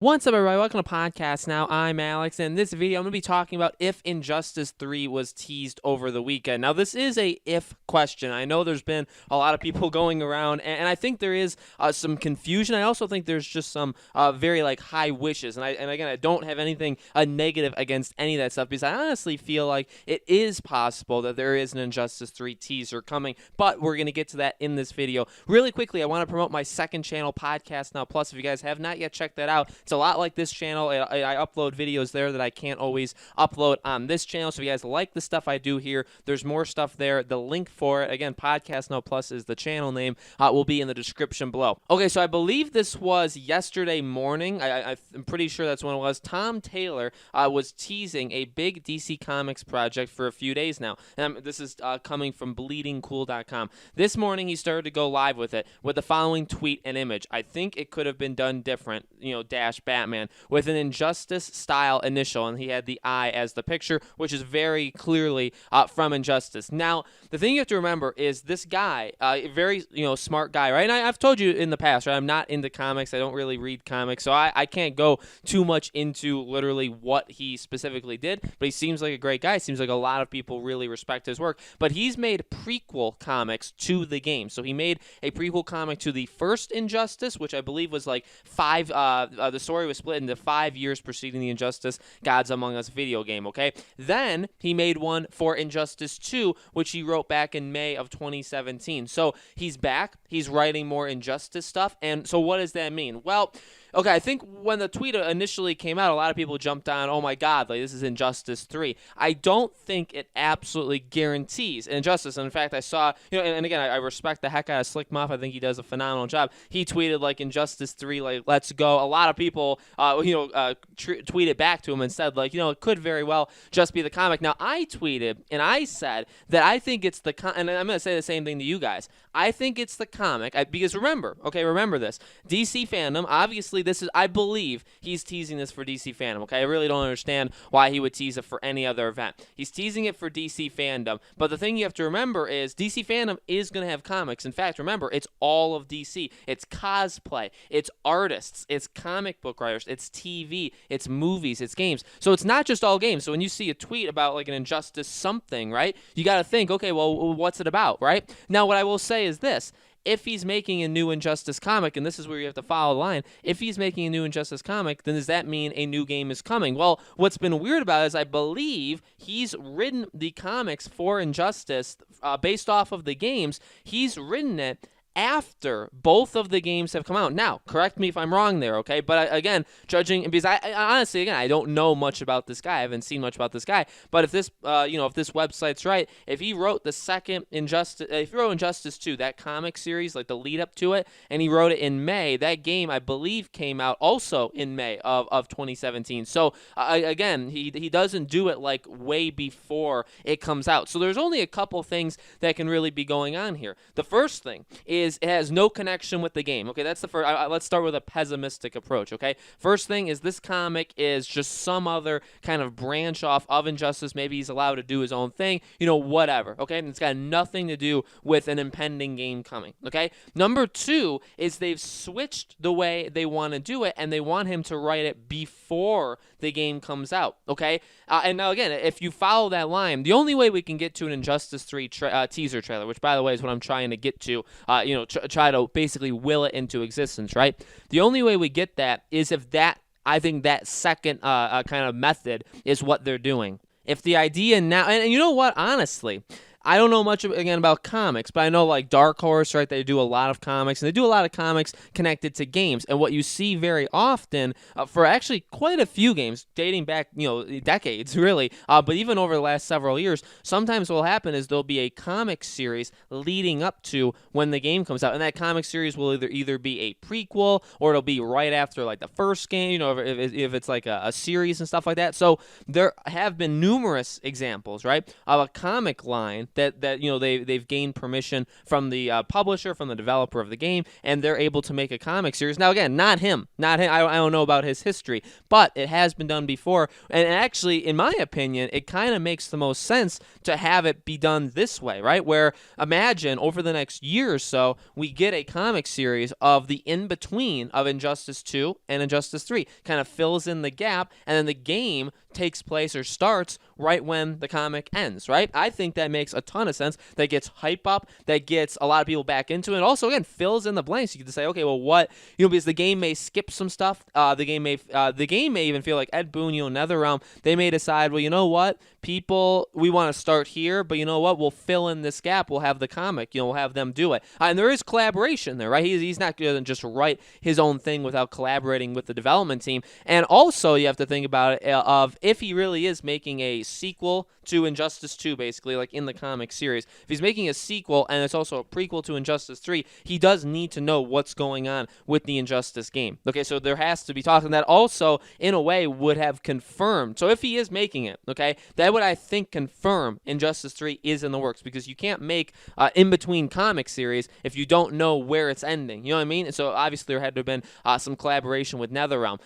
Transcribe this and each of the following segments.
What's up, everybody? Welcome to Podcast Now. I'm Alex, and in this video, I'm going to be talking about if Injustice 3 was teased over the weekend. Now, this is a if question. I know there's been a lot of people going around, and I think there is some confusion. I also think there's just some very high wishes, and again, I don't have anything negative against any of that stuff because I honestly feel like it is possible that there is an Injustice 3 teaser coming, but we're going to get to that in this video. Really quickly, I want to promote my second channel, Podcast Now Plus. If you guys have not yet checked that out, it's a lot like this channel. I upload videos there that I can't always upload on this channel. So if you guys like the stuff I do here, there's more stuff there. The link for it, again, Podcast Now Plus is the channel name, will be in the description below. Okay, so I believe this was yesterday morning. I'm pretty sure that's when it was. Tom Taylor was teasing a big DC Comics project for a few days now. And this is coming from bleedingcool.com. This morning, he started to go live with it with the following tweet and image. I think it could have been done different, dash Batman, with an Injustice style initial, and he had the I as the picture, which is very clearly from Injustice. Now, the thing you have to remember is this guy, very smart guy, right? And I've told you in the past, right? I'm not into comics. I don't really read comics, so I can't go too much into literally what he specifically did. But he seems like a great guy. Seems like a lot of people really respect his work. But he's made prequel comics to the game. So he made a prequel comic to the first Injustice, which I believe was like the story was split into 5 years preceding the Injustice Gods Among Us video game, okay? Then he made one for Injustice 2, which he wrote back in May of 2017. So he's back. He's writing more Injustice stuff. And so what does that mean? Well, okay, I think when the tweet initially came out, a lot of people jumped on, oh my God, like this is Injustice 3. I don't think it absolutely guarantees Injustice. And in fact, I saw, and again, I respect the heck out of Slick Muff. I think he does a phenomenal job. He tweeted like Injustice 3, like, let's go. A lot of people, tweeted back to him and said, like, it could very well just be the comic. Now, I tweeted and I said that I think it's the and I'm going to say the same thing to you guys. I think it's the comic because remember this. DC Fandom, obviously, I believe he's teasing this for DC Fandom, okay? I really don't understand why he would tease it for any other event. He's teasing it for DC Fandom, but the thing you have to remember is DC Fandom is going to have comics. In fact, remember, it's all of DC. It's cosplay, it's artists, it's comic book writers, it's TV, it's movies, it's games. So it's not just all games. So when you see a tweet about like an Injustice something, right, you got to think, okay, well, what's it about, right? Now, what I will say is this. If he's making a new Injustice comic, and this is where you have to follow the line, if he's making a new Injustice comic, then does that mean a new game is coming? Well, what's been weird about it is I believe he's written the comics for Injustice based off of the games. He's written it after both of the games have come out. Now, correct me if I'm wrong there, okay? But again, judging, because I honestly, again, I don't know much about this guy. I haven't seen much about this guy. But if this, if this website's right, if he wrote the second Injustice, if he wrote Injustice 2, that comic series, like the lead up to it, and he wrote it in May, that game, I believe, came out also in May of 2017. So, again, he doesn't do it like way before it comes out. So there's only a couple things that can really be going on here. The first thing is it has no connection with the game. Okay, that's the first. Let's start with a pessimistic approach, okay? First thing is this comic is just some other kind of branch off of Injustice. Maybe he's allowed to do his own thing, whatever, okay? And it's got nothing to do with an impending game coming, okay? Number two is they've switched the way they want to do it, and they want him to write it before the game comes out, okay? And now, again, if you follow that line, the only way we can get to an Injustice 3 teaser trailer, which, by the way, is what I'm trying to get to, try to basically will it into existence, right? The only way we get that is if I think that second kind of method is what they're doing. If the idea now, and you know what, honestly, I don't know much, again, about comics, but I know, like, Dark Horse, right, they do a lot of comics, and they do a lot of comics connected to games, and what you see very often, for actually quite a few games, dating back, decades, really, but even over the last several years, sometimes what will happen is there'll be a comic series leading up to when the game comes out, and that comic series will either be a prequel, or it'll be right after, like, the first game, if it's like a series and stuff like that. So there have been numerous examples, right, of a comic line that they've gained permission from the publisher, from the developer of the game, and they're able to make a comic series. Now, again, not him. I don't know about his history, but it has been done before. And actually, in my opinion, it kind of makes the most sense to have it be done this way, right? Where imagine over the next year or so, we get a comic series of the in-between of Injustice 2 and Injustice 3. Kind of fills in the gap, and then the game takes place or starts right when the comic ends, right? I think that makes a ton of sense. That gets hype up, that gets a lot of people back into it. And also, again, fills in the blanks. You can say, okay, well, what, because the game may skip some stuff. The game may even feel like Ed Boon, NetherRealm, they may decide, well, you know what? People, we want to start here, but you know what? We'll fill in this gap. We'll have the comic. We'll have them do it. And there is collaboration there, right? He's not going to just write his own thing without collaborating with the development team. And also, you have to think about it of if he really is making a sequel to Injustice 2, basically, like in the comic series. If he's making a sequel and it's also a prequel to Injustice 3, he does need to know what's going on with the Injustice game. Okay, so there has to be talk, and that also, in a way, would have confirmed. So if he is making it, okay, that would, I think, confirm Injustice 3 is in the works, because you can't make in-between comic series if you don't know where it's ending. You know what I mean? And so obviously there had to have been some collaboration with NetherRealm.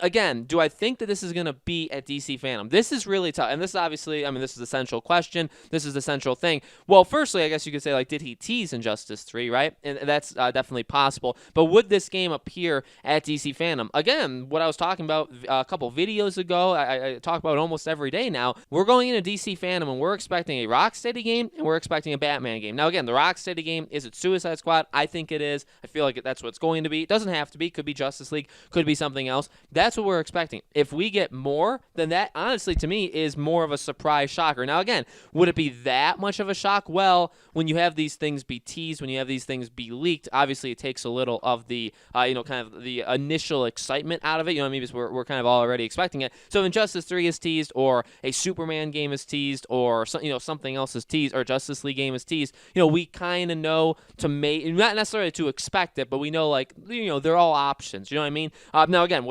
Again, do I think that this is going to be at DC Fandom? This is really tough, and this is obviously, this is the central question. This is the central thing. Well, firstly, I guess you could say, like, did he tease Injustice 3, right? And that's definitely possible. But would this game appear at DC Fandom? Again, what I was talking about a couple videos ago, I talk about almost every day now. We're going into DC Fandom, and we're expecting a Rocksteady game, and we're expecting a Batman game. Now, again, the Rocksteady game, is it Suicide Squad? I think it is. I feel like that's what it's going to be. It doesn't have to be. Could be Justice League. Could be something else. That's what we're expecting. If we get more, then that, honestly, to me, is more of a surprise shocker. Now, again, would it be that much of a shock? Well, when you have these things be teased, when you have these things be leaked, obviously it takes a little of the, kind of the initial excitement out of it. Because we're kind of already expecting it. So if Injustice 3 is teased, or a Superman game is teased, or something else is teased, or Justice League game is teased, we kind of know not necessarily to expect it, but we know, like, they're all options. You know what I mean? Now, again,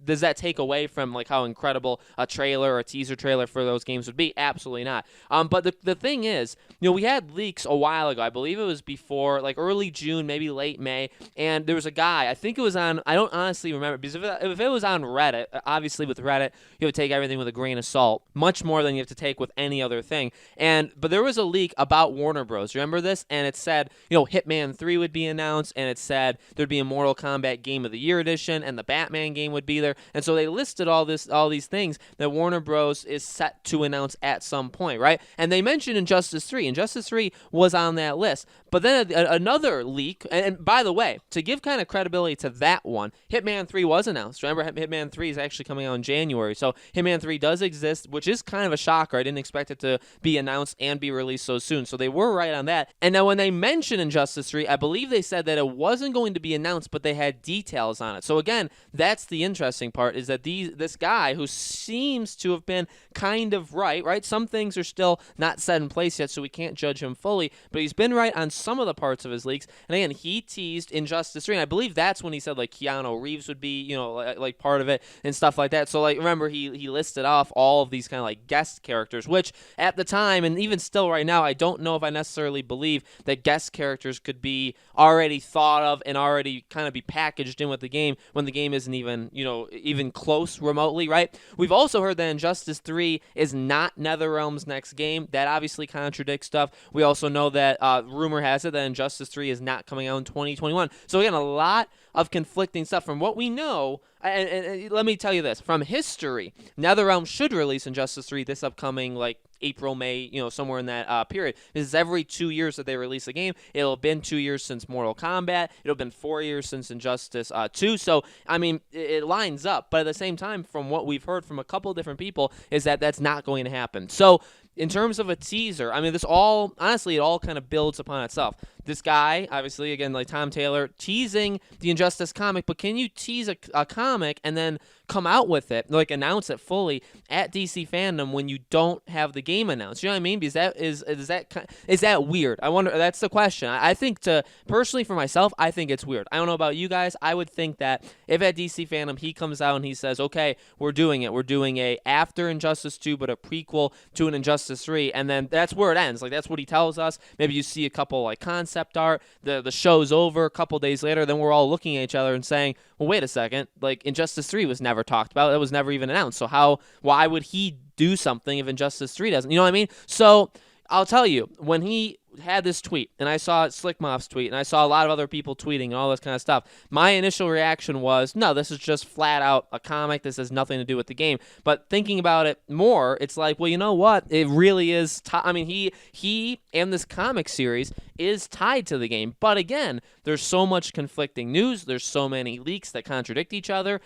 does that take away from, like, how incredible a trailer or a teaser trailer for those games would be? Absolutely not. But the thing is, we had leaks a while ago. I believe it was before, like, early June, maybe late May, and there was a guy, I think it was on, I don't honestly remember, because if it was on Reddit, obviously with Reddit, you have to take everything with a grain of salt, much more than you have to take with any other thing. But there was a leak about Warner Bros. Remember this? And it said, Hitman 3 would be announced, and it said there'd be a Mortal Kombat Game of the Year edition, and the Batman game would be there. And so they listed all these things that Warner Bros. Is set to announce at some point, right? And they mentioned Injustice 3. Injustice 3 was on that list. But then another leak, and by the way, to give kind of credibility to that one, Hitman 3 was announced. Remember, Hitman 3 is actually coming out in January. So Hitman 3 does exist, which is kind of a shocker. I didn't expect it to be announced and be released so soon. So they were right on that. And now when they mentioned Injustice 3, I believe they said that it wasn't going to be announced, but they had details on it. So again, that's the interesting part, is that this guy who seems to have been kind of right? Some things are still not set in place yet, so we can't judge him fully, but he's been right on some of the parts of his leaks. And again, he teased Injustice 3, and I believe that's when he said, like, Keanu Reeves would be, like part of it and stuff like that. So, like, remember, he listed off all of these kind of, like, guest characters, which at the time, and even still right now, I don't know if I necessarily believe that guest characters could be already thought of and already kind of be packaged in with the game when the game isn't even, even close remotely, right? We've also heard that Injustice 3 is not NetherRealm's next game. That obviously contradicts stuff. We also know that rumor has it that Injustice 3 is not coming out in 2021. So again, a lot of conflicting stuff. From what we know, and let me tell you this, from history, NetherRealm should release Injustice 3 this upcoming, like, April, May, somewhere in that period. This is every 2 years that they release a game. It'll have been 2 years since Mortal Kombat. It'll have been 4 years since Injustice 2. So, it lines up. But at the same time, from what we've heard from a couple different people, is that that's not going to happen. So, in terms of a teaser, this all, honestly, it all kind of builds upon itself. This guy, obviously, again, like Tom Taylor, teasing the Injustice comic, but can you tease a comic and then come out with it, like announce it fully at DC Fandom when you don't have the game announced? You know what I mean? Because is that weird? I wonder. That's the question. I think, personally for myself, I think it's weird. I don't know about you guys. I would think that if at DC Fandom he comes out and he says, okay, we're doing it. We're doing a after Injustice 2, but a prequel to an Injustice Injustice 3, and then that's where it ends. Like, that's what he tells us. Maybe you see a couple, like, concept art, the show's over, a couple days later, then we're all looking at each other and saying, well, wait a second, like, Injustice 3 was never talked about. It was never even announced. So why would he do something if Injustice 3 doesn't? You know what I mean? So I'll tell you, when he had this tweet, and I saw Slickmoff's tweet, and I saw a lot of other people tweeting and all this kind of stuff, my initial reaction was, no, this is just flat out a comic. This has nothing to do with the game. But thinking about it more, it's like, well, you know what? It really is. I mean, he and this comic series is tied to the game. But again, there's so much conflicting news. There's so many leaks that contradict each other.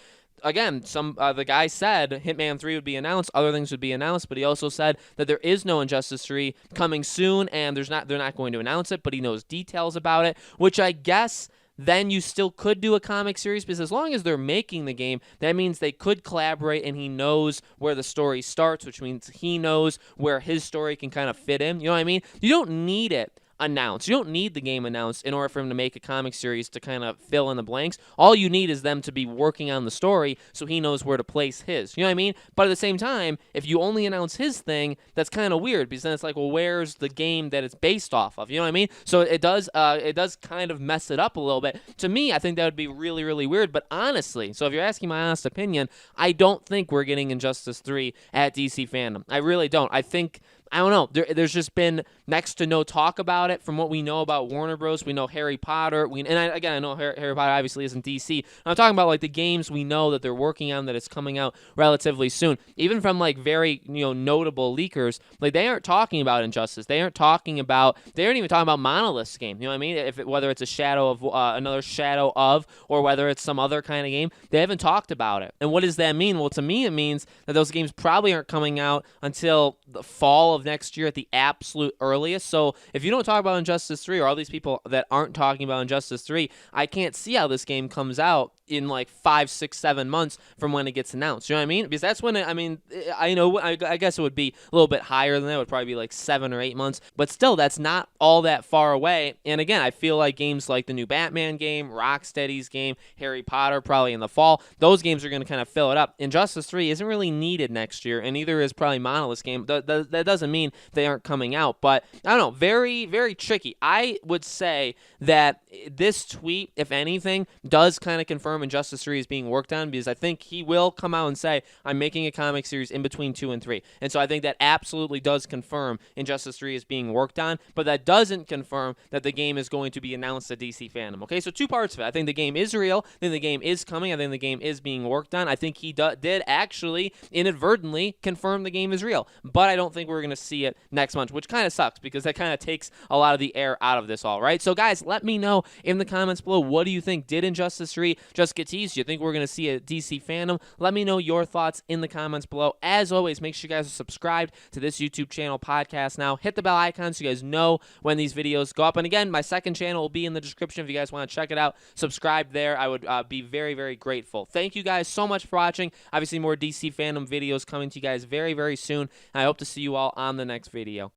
Again, the guy said Hitman 3 would be announced, other things would be announced, but he also said that there is no Injustice 3 coming soon, and they're not going to announce it, but he knows details about it, which I guess then you still could do a comic series, because as long as they're making the game, that means they could collaborate, and he knows where the story starts, which means he knows where his story can kind of fit in. You know what I mean? You don't need it announced. You don't need the game announced in order for him to make a comic series to kind of fill in the blanks. All you need is them to be working on the story so he knows where to place his. You know what I mean? But at the same time, if you only announce his thing, that's kind of weird, because then it's like, well, where's the game that it's based off of? You know what I mean? So it does kind of mess it up a little bit. To me, I think that would be really, really weird. But honestly, so if you're asking my honest opinion, I don't think we're getting Injustice 3 at DC Fandom. I really don't. I don't know. There's just been next to no talk about it. From what we know about Warner Bros., we know Harry Potter. I know Harry Potter obviously isn't DC. I'm talking about like the games we know that they're working on, that it's coming out relatively soon. Even from like very notable leakers, like they aren't talking about Injustice. They aren't even talking about Monolith's game. You know what I mean? Whether it's a shadow of another shadow of, or whether it's some other kind of game, they haven't talked about it. And what does that mean? Well, to me, it means that those games probably aren't coming out until the fall of next year at the absolute earliest. So if you don't talk about Injustice 3, or all these people that aren't talking about Injustice 3, I can't see how this game comes out in like 5, 6, 7 months from when it gets announced. You know what I mean? Because that's when I guess it would be a little bit higher than that. It would probably be like 7 or 8 months, but still, that's not all that far away. And again, I feel like games like the new Batman game, Rocksteady's game, Harry Potter probably in the fall, those games are going to kind of fill it up. Injustice 3 isn't really needed next year, and neither is probably Monolith's game. That doesn't mean they aren't coming out, but I don't know, very, very tricky. I would say that this tweet, if anything, does kind of confirm Injustice 3 is being worked on, because I think he will come out and say, I'm making a comic series in between 2 and 3. And so I think that absolutely does confirm Injustice 3 is being worked on, but that doesn't confirm that the game is going to be announced at DC Fandom. Okay, so two parts of it. I think the game is real. I think the game is coming. I think the game is being worked on. I think he did actually inadvertently confirm the game is real, but I don't think we're going to see it next month, which kind of sucks, because that kind of takes a lot of the air out of this all, right? So guys, let me know in the comments below, what do you think? Did Injustice 3 just get teased? Do you think we're going to see a DC Fandom? Let me know your thoughts in the comments below. As always, make sure you guys are subscribed to this YouTube channel, Podcast Now. Hit the bell icon so you guys know when these videos go up. And again, my second channel will be in the description if you guys want to check it out. Subscribe there. I would be very, very grateful. Thank you guys so much for watching. Obviously, more DC Fandom videos coming to you guys very, very soon. I hope to see you all on the next video.